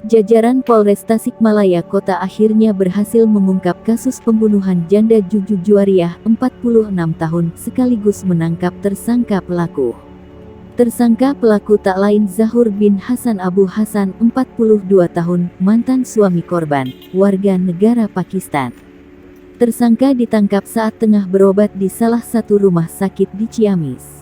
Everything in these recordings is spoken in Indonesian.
Jajaran Polres Tasikmalaya Kota akhirnya berhasil mengungkap kasus pembunuhan janda Juju Juwariah, 46 tahun, sekaligus menangkap tersangka pelaku. Tersangka pelaku tak lain Zahur bin Hasan Abu Hasan, 42 tahun, mantan suami korban, warga negara Pakistan. Tersangka ditangkap saat tengah berobat di salah satu rumah sakit di Ciamis.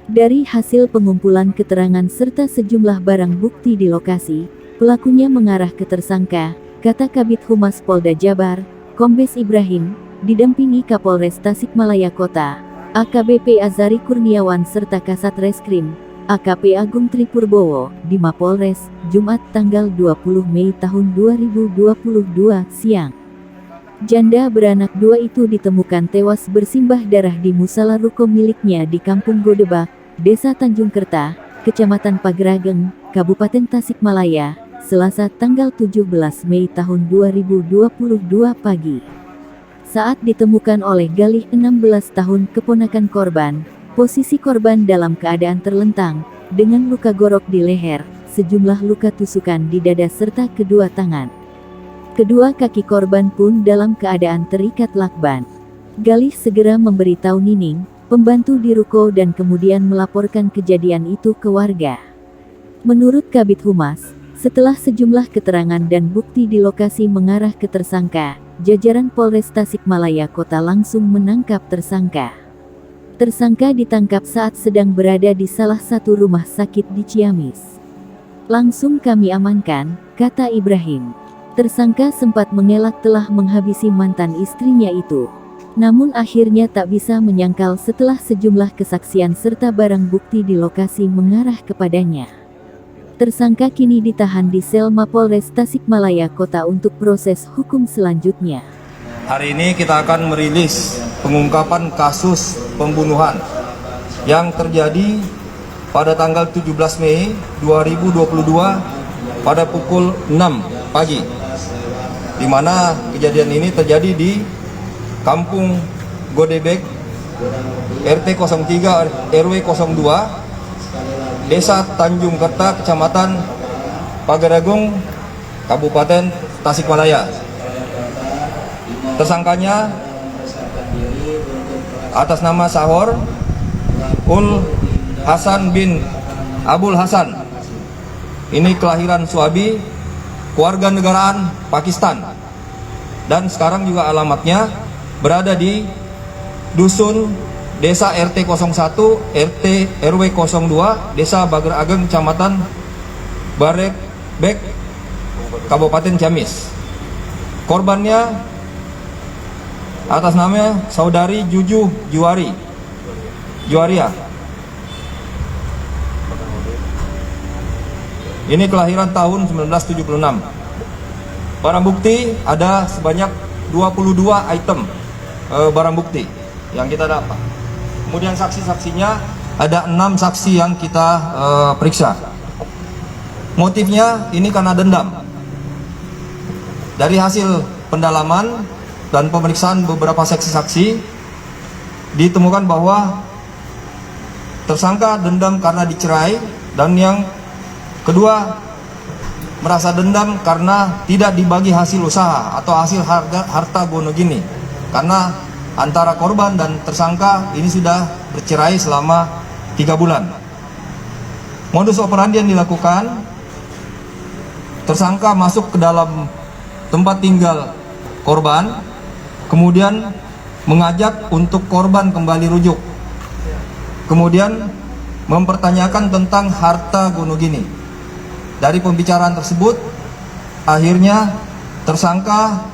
Dari hasil pengumpulan keterangan serta sejumlah barang bukti di lokasi, pelakunya mengarah ke tersangka, kata Kabid Humas Polda Jabar, Kombes Ibrahim, didampingi Kapolres Tasikmalaya Kota, AKBP Azari Kurniawan serta Kasat Reskrim, AKP Agung Tripurbowo, di Mapolres, Jumat tanggal 20 Mei tahun 2022 siang. Janda beranak dua itu ditemukan tewas bersimbah darah di musala ruko miliknya di Kampung Godebak, Desa Tanjung Kerta, Kecamatan Pagerageng, Kabupaten Tasikmalaya, Selasa tanggal 17 Mei tahun 2022 pagi. Saat ditemukan oleh Galih 16 tahun keponakan korban, posisi korban dalam keadaan terlentang, dengan luka gorok di leher, sejumlah luka tusukan di dada serta kedua tangan. Kedua kaki korban pun dalam keadaan terikat lakban. Galih segera memberitahu Nining, pembantu di ruko dan kemudian melaporkan kejadian itu ke warga. Menurut Kabid Humas, setelah sejumlah keterangan dan bukti di lokasi mengarah ke tersangka, jajaran Polres Tasikmalaya Kota langsung menangkap tersangka. Tersangka ditangkap saat sedang berada di salah satu rumah sakit di Ciamis. Langsung kami amankan, kata Ibrahim. Tersangka sempat mengelak telah menghabisi mantan istrinya itu. Namun akhirnya tak bisa menyangkal setelah sejumlah kesaksian serta barang bukti di lokasi mengarah kepadanya. Tersangka kini ditahan di sel Mapolres Tasikmalaya Kota untuk proses hukum selanjutnya. Hari ini kita akan merilis pengungkapan kasus pembunuhan yang terjadi pada tanggal 17 Mei 2022 pada pukul 6 pagi. Di mana kejadian ini terjadi di Kampung Godebek, RT 03 RW 02, Desa Tanjung Kerta, Kecamatan Pagerageng, Kabupaten Tasikmalaya. Tersangkanya atas nama Zahur Ul Hasan bin Abul Hasan. Ini kelahiran Swabi, kewarganegaraan Pakistan. Dan sekarang juga alamatnya berada di Dusun Desa RT 01, RT RW 02, Desa Pagerageng, Kecamatan Barebek, Kabupaten Ciamis. Korbannya atas nama saudari Juju Juwariah. Ini kelahiran tahun 1976. Barang bukti ada sebanyak 22 item barang bukti yang kita dapat. Kemudian saksi-saksinya ada 6 saksi yang kita periksa. Motifnya ini karena dendam. Dari hasil pendalaman dan pemeriksaan beberapa saksi-saksi ditemukan bahwa tersangka dendam karena dicerai, dan yang kedua merasa dendam karena tidak dibagi hasil usaha atau hasil harta gono gini, karena antara korban dan tersangka ini sudah bercerai selama 3 bulan. Modus operandi yang dilakukan, tersangka masuk ke dalam tempat tinggal korban, kemudian mengajak untuk korban kembali rujuk, kemudian mempertanyakan tentang harta gono gini. Dari pembicaraan tersebut, akhirnya tersangka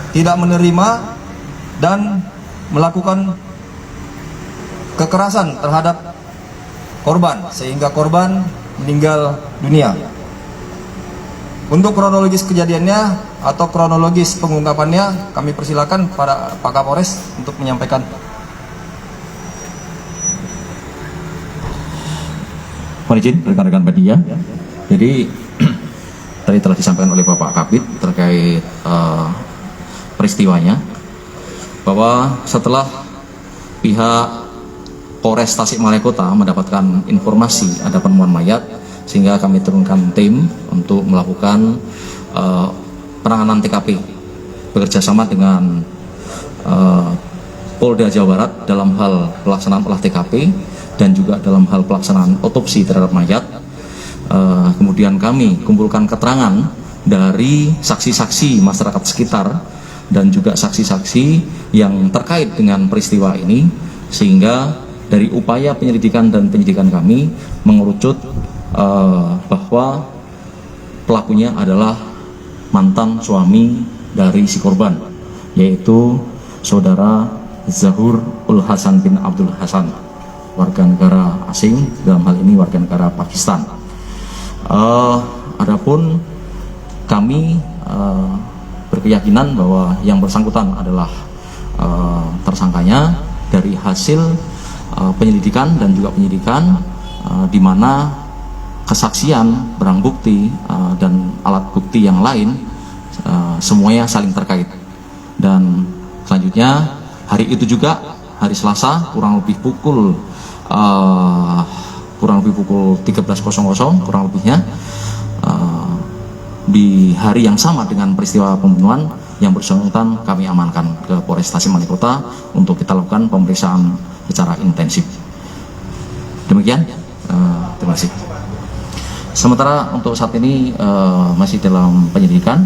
tidak menerima dan melakukan kekerasan terhadap korban sehingga korban meninggal dunia. Untuk kronologis kejadiannya atau kronologis pengungkapannya kami persilakan pada Pak Kapolres untuk menyampaikan. Mohon izin rekan-rekan media. Jadi tadi telah disampaikan oleh Bapak Kabid terkait peristiwanya, bahwa setelah pihak Polres Tasikmalaya Kota mendapatkan informasi ada penemuan mayat sehingga kami turunkan tim untuk melakukan penanganan TKP bekerjasama dengan Polda Jawa Barat dalam hal pelaksanaan olah TKP dan juga dalam hal pelaksanaan otopsi terhadap mayat. Kemudian kami kumpulkan keterangan dari saksi-saksi masyarakat sekitar dan juga saksi-saksi yang terkait dengan peristiwa ini, sehingga dari upaya penyelidikan dan penyidikan kami mengerucut bahwa pelakunya adalah mantan suami dari si korban, yaitu saudara Zahur Ul Hasan bin Abdul Hasan, warga negara asing, dalam hal ini warga negara Pakistan. Adapun kami berkeyakinan bahwa yang bersangkutan adalah tersangkanya dari hasil penyelidikan dan juga penyidikan, di mana kesaksian, barang bukti dan alat bukti yang lain semuanya saling terkait. Dan selanjutnya hari itu juga, hari Selasa, kurang lebih pukul 13.00 kurang lebihnya, di hari yang sama dengan peristiwa pembunuhan, yang bersangkutan kami amankan ke Polres Tasikmalaya Kota untuk kita lakukan pemeriksaan secara intensif. Demikian, terima kasih. Sementara untuk saat ini masih dalam penyelidikan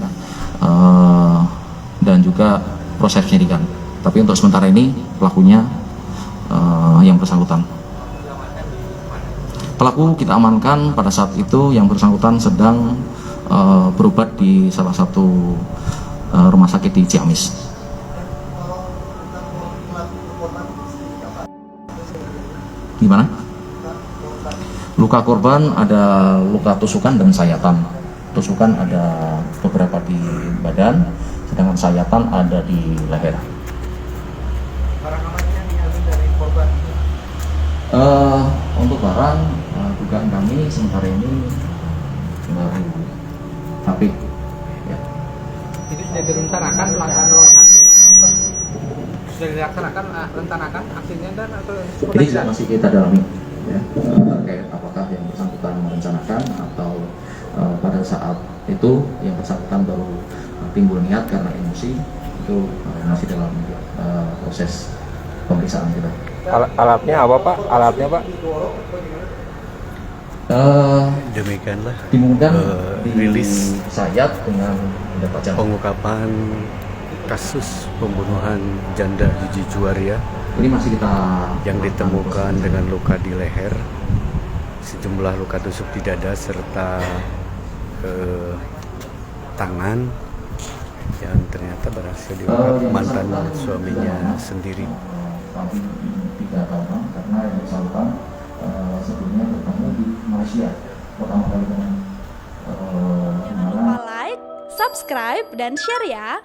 dan juga proses penyidikan. Tapi untuk sementara ini pelakunya yang bersangkutan. Pelaku kita amankan pada saat itu yang bersangkutan sedang berobat di salah satu rumah sakit di Ciamis. Gimana? Luka korban ada luka tusukan dan sayatan. Tusukan ada beberapa di badan, sedangkan sayatan ada di leher. Barang apa yang diambil dari korban? Untuk barang, dugaan kami sementara ini baru HP. Ya. Itu sudah direncanakan pelaksanaan aksinya? Sudah dilaksanakan rencanakan aksinya dan atau Ini masih kita dalami, ya, terkait apakah yang bersangkutan merencanakan atau pada saat itu yang bersangkutan baru timbul niat karena emosi, itu masih dalam proses pemeriksaan kita. Alatnya apa Pak? Alatnya Pak? Demikianlah Dimungkinkan rilis sayat dengan mendapat jam. pengungkapan kasus pembunuhan janda Juji Juwaria Ini masih kita yang ditemukan dengan luka di leher, sejumlah luka tusuk di dada serta tangan yang ternyata berhasil diungkap mantan suaminya sendiri. Kami 3 tahun karena yang bersangkutan sebelumnya bertemu di Malaysia pertama kali dengan Jangan lupa like, subscribe, dan share ya.